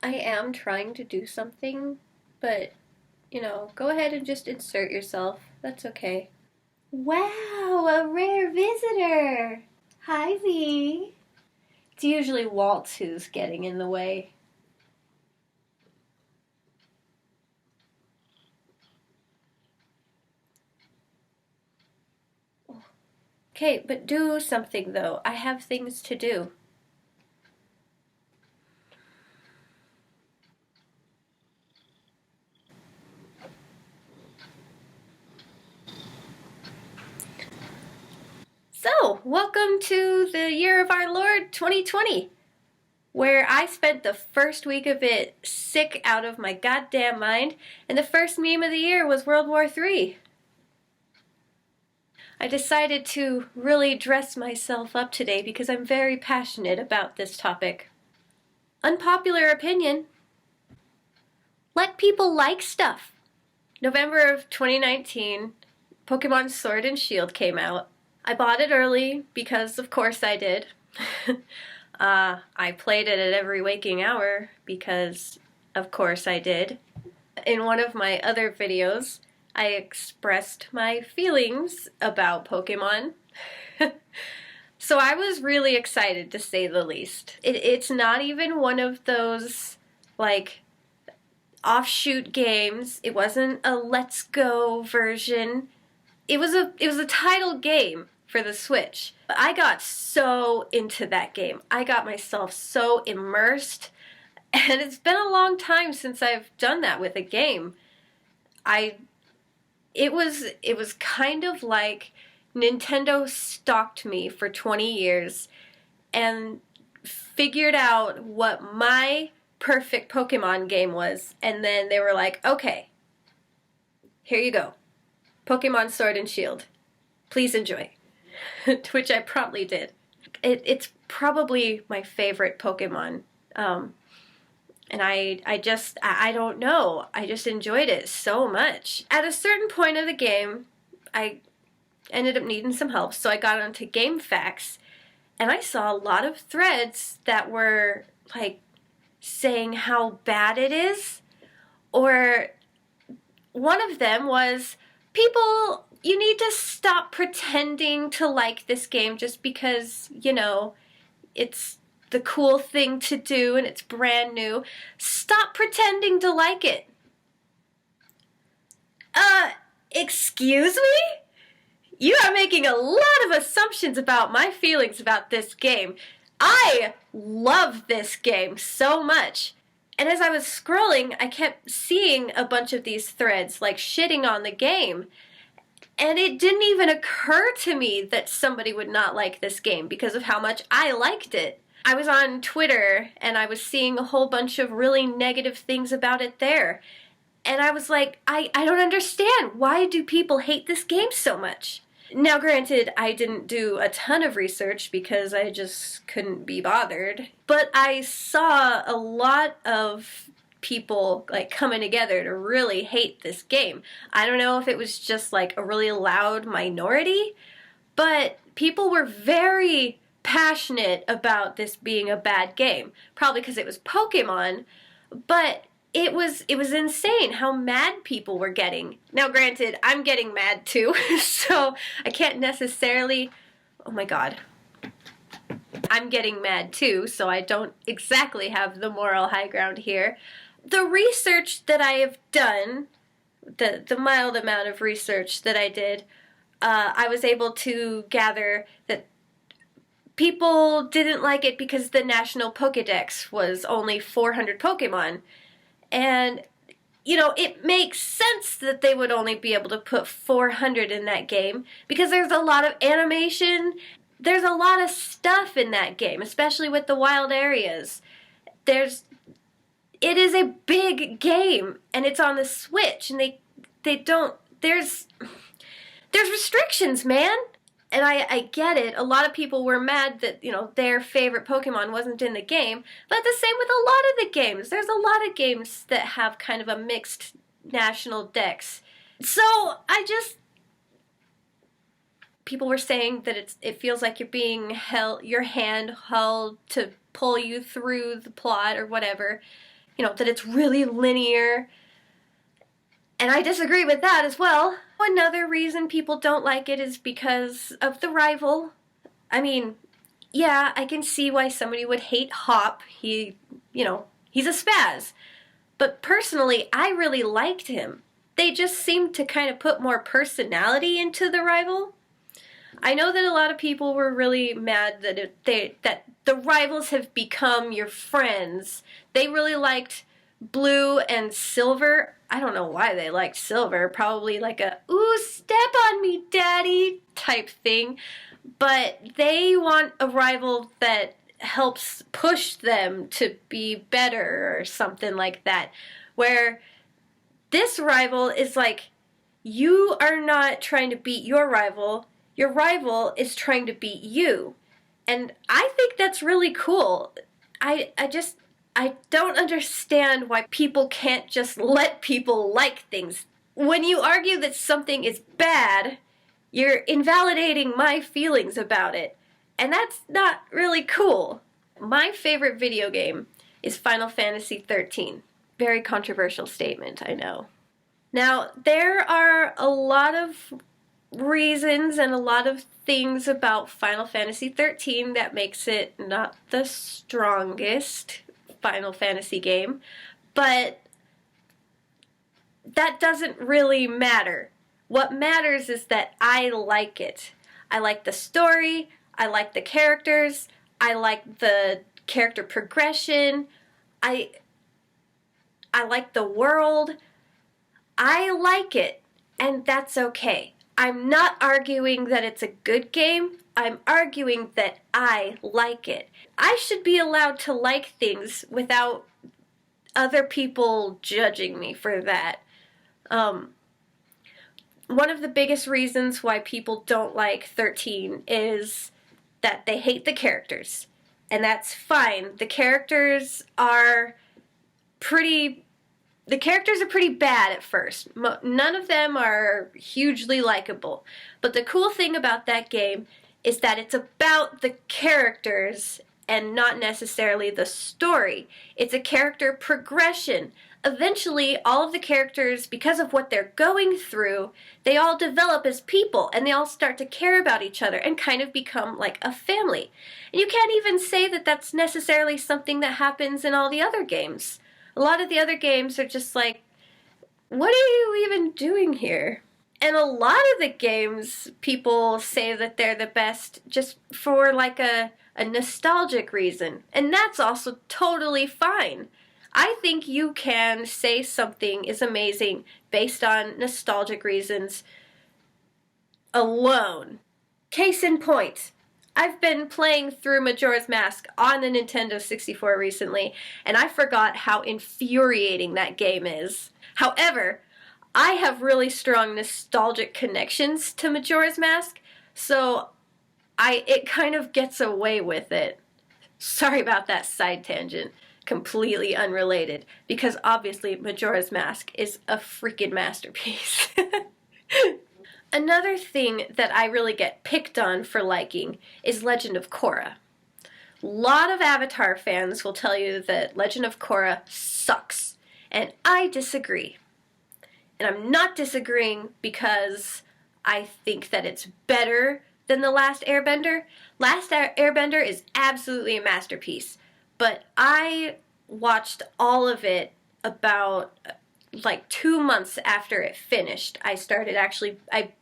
I am trying to do something, but, go ahead and just insert yourself. That's okay. Wow, a rare visitor! Hi, V. It's usually Waltz who's getting in the way. Okay, but do something though. I have things to do. So, welcome to the year of our Lord 2020, where I spent the first week of it sick out of my goddamn mind, and the first meme of the year was World War III. I decided to really dress myself up today because I'm very passionate about this topic. Unpopular opinion. Let people like stuff. November of 2019, Pokemon Sword and Shield came out. I bought it early because of course I did. I played it at every waking hour because of course I did. In one of my other videos, I expressed my feelings about Pokemon. So I was really excited, to say the least. It's not even one of those, like, offshoot games. It wasn't a Let's Go version. It was a title game for the Switch. I got so into that game. I got myself so immersed, and it's been a long time since I've done that with a game. It was kind of like Nintendo stalked me for 20 years and figured out what my perfect Pokemon game was, and then they were like, okay, here you go. Pokemon Sword and Shield. Please enjoy. To which I promptly did. It's probably my favorite Pokemon. And I don't know. I just enjoyed it so much. At a certain point of the game, I ended up needing some help, so I got onto GameFAQs, and I saw a lot of threads that were, like, saying how bad it is, or one of them was, people, you need to stop pretending to like this game just because, it's the cool thing to do and it's brand new. Stop pretending to like it. Excuse me? You are making a lot of assumptions about my feelings about this game. I love this game so much. And as I was scrolling, I kept seeing a bunch of these threads, like, shitting on the game. And it didn't even occur to me that somebody would not like this game because of how much I liked it. I was on Twitter and I was seeing a whole bunch of really negative things about it there. And I was like, I don't understand. Why do people hate this game so much? Now, granted, I didn't do a ton of research because I just couldn't be bothered. But I saw a lot of people, like, coming together to really hate this game. I don't know if it was just, like, a really loud minority, but people were very passionate about this being a bad game. Probably because it was Pokemon, but it was insane how mad people were getting. Now, granted, I'm getting mad too, so I can't necessarily... Oh my god. I'm getting mad too, so I don't exactly have the moral high ground here. The research that I have done, the mild amount of research that I did, I was able to gather that people didn't like it because the national Pokédex was only 400 Pokemon. And, it makes sense that they would only be able to put 400 in that game because there's a lot of animation, there's a lot of stuff in that game, especially with the wild areas. It is a big game, and it's on the Switch, and they don't, there's restrictions, man. And I get it. A lot of people were mad that, their favorite Pokemon wasn't in the game. But the same with a lot of the games. There's a lot of games that have kind of a mixed national dex. So people were saying that it feels like you're being held, your hand held to pull you through the plot or whatever. that it's really linear. And I disagree with that as well. Another reason people don't like it is because of the rival. I mean, yeah, I can see why somebody would hate Hop. He's a spaz. But personally, I really liked him. They just seemed to kind of put more personality into the rival. I know that a lot of people were really mad that that the rivals have become your friends. They really liked Blue and Silver. I don't know why they liked Silver. Probably like a, ooh, step on me, daddy type thing. But they want a rival that helps push them to be better or something like that. Where this rival is like, you are not trying to beat your rival is trying to beat you. And I think that's really cool. I don't understand why people can't just let people like things. When you argue that something is bad, you're invalidating my feelings about it. And that's not really cool. My favorite video game is Final Fantasy XIII. Very controversial statement, I know. Now, there are a lot of reasons and a lot of things about Final Fantasy XIII that makes it not the strongest Final Fantasy game, but that doesn't really matter. What matters is that I like it. I like the story, I like the characters, I like the character progression, I like the world. I like it, and that's okay. I'm not arguing that it's a good game. I'm arguing that I like it. I should be allowed to like things without other people judging me for that. One of the biggest reasons why people don't like 13 is that they hate the characters. And that's fine. The characters are pretty bad at first. None of them are hugely likable. But the cool thing about that game is that it's about the characters and not necessarily the story. It's a character progression. Eventually, all of the characters, because of what they're going through, they all develop as people and they all start to care about each other and kind of become like a family. And you can't even say that that's necessarily something that happens in all the other games. A lot of the other games are just like, what are you even doing here? And a lot of the games, people say that they're the best just for like a nostalgic reason. And that's also totally fine. I think you can say something is amazing based on nostalgic reasons alone. Case in point. I've been playing through Majora's Mask on the Nintendo 64 recently, and I forgot how infuriating that game is. However, I have really strong nostalgic connections to Majora's Mask, so it kind of gets away with it. Sorry about that side tangent. Completely unrelated, because obviously Majora's Mask is a freaking masterpiece. Another thing that I really get picked on for liking is Legend of Korra. A lot of Avatar fans will tell you that Legend of Korra sucks, and I disagree. And I'm not disagreeing because I think that it's better than The Last Airbender. Last Airbender is absolutely a masterpiece, but I watched all of it about like 2 months after it finished. I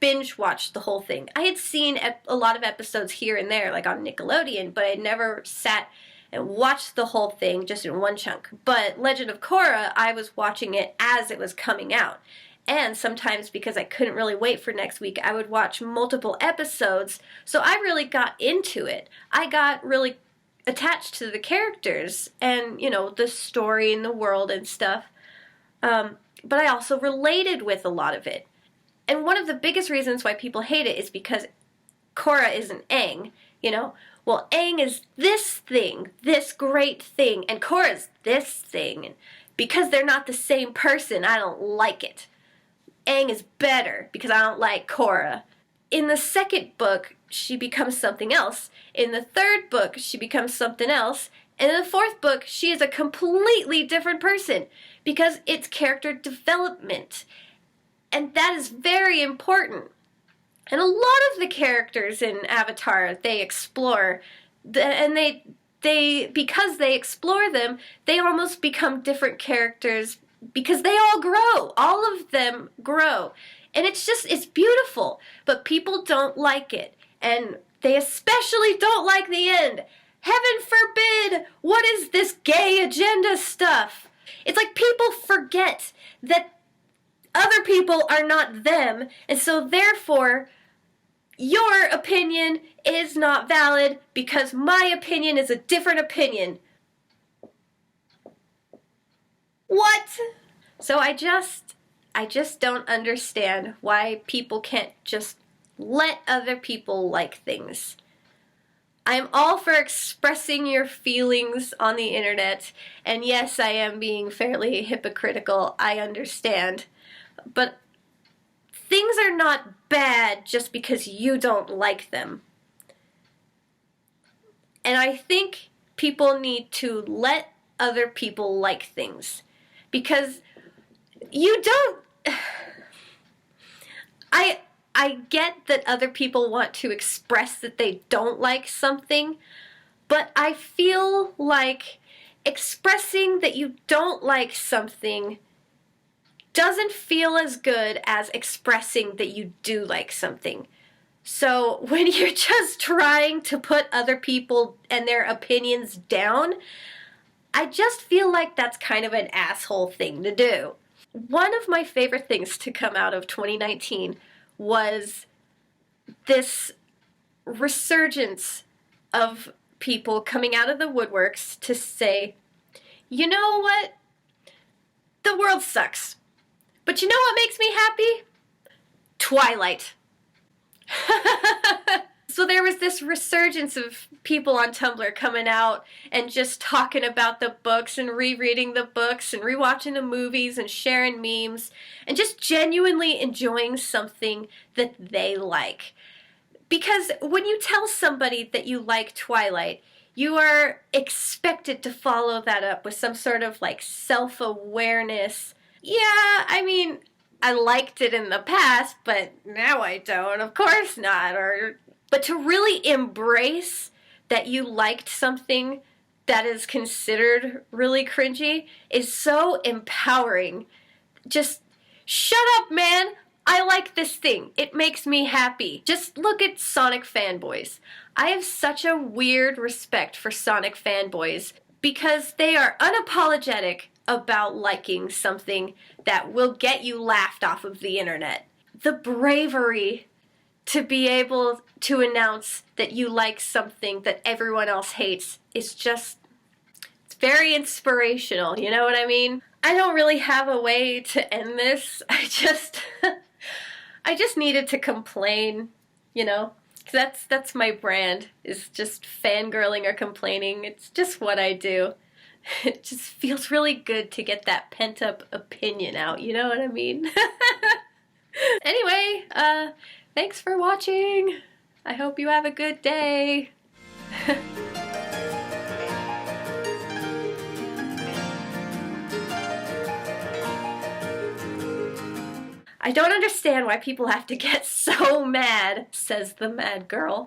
binge watched the whole thing. I had seen a lot of episodes here and there, like on Nickelodeon, but I had never sat and watched the whole thing just in one chunk. But Legend of Korra, I was watching it as it was coming out. And sometimes, because I couldn't really wait for next week, I would watch multiple episodes, so I really got into it. I got really attached to the characters and, the story and the world and stuff. But I also related with a lot of it. And one of the biggest reasons why people hate it is because Korra isn't Aang, Well, Aang is this thing, this great thing, and Korra's this thing. And because they're not the same person, I don't like it. Aang is better because I don't like Korra. In the second book, she becomes something else. In the third book, she becomes something else. And in the fourth book, she is a completely different person because it's character development. And that is very important. And a lot of the characters in Avatar, they explore, and because they explore them, they almost become different characters because they all grow. All of them grow. And it's beautiful. But people don't like it. And they especially don't like the end. Heaven forbid! What is this gay agenda stuff? It's like people forget that other people are not them, and so therefore your opinion is not valid because my opinion is a different opinion. What? So I just don't understand why people can't just let other people like things. I'm all for expressing your feelings on the internet, and yes, I am being fairly hypocritical, I understand. But things are not bad just because you don't like them. And I think people need to let other people like things. Because you don't... I get that other people want to express that they don't like something, but I feel like expressing that you don't like something doesn't feel as good as expressing that you do like something. So when you're just trying to put other people and their opinions down, I just feel like that's kind of an asshole thing to do. One of my favorite things to come out of 2019 was this resurgence of people coming out of the woodworks to say, you know what? The world sucks. But you know what makes me happy? Twilight. So there was this resurgence of people on Tumblr coming out and just talking about the books and rereading the books and rewatching the movies and sharing memes and just genuinely enjoying something that they like. Because when you tell somebody that you like Twilight, you are expected to follow that up with some sort of like self-awareness. Yeah, I mean, I liked it in the past, but now I don't. Of course not. But to really embrace that you liked something that is considered really cringy is so empowering. Just shut up, man. I like this thing. It makes me happy. Just look at Sonic fanboys. I have such a weird respect for Sonic fanboys because they are unapologetic about liking something that will get you laughed off of the internet. The bravery to be able to announce that you like something that everyone else hates is just, it's very inspirational, you know what I mean? I don't really have a way to end this. I just needed to complain, you know? 'Cause that's my brand, is just fangirling or complaining. It's just what I do. It just feels really good to get that pent-up opinion out, you know what I mean? Anyway, thanks for watching. I hope you have a good day. I don't understand why people have to get so mad, says the mad girl.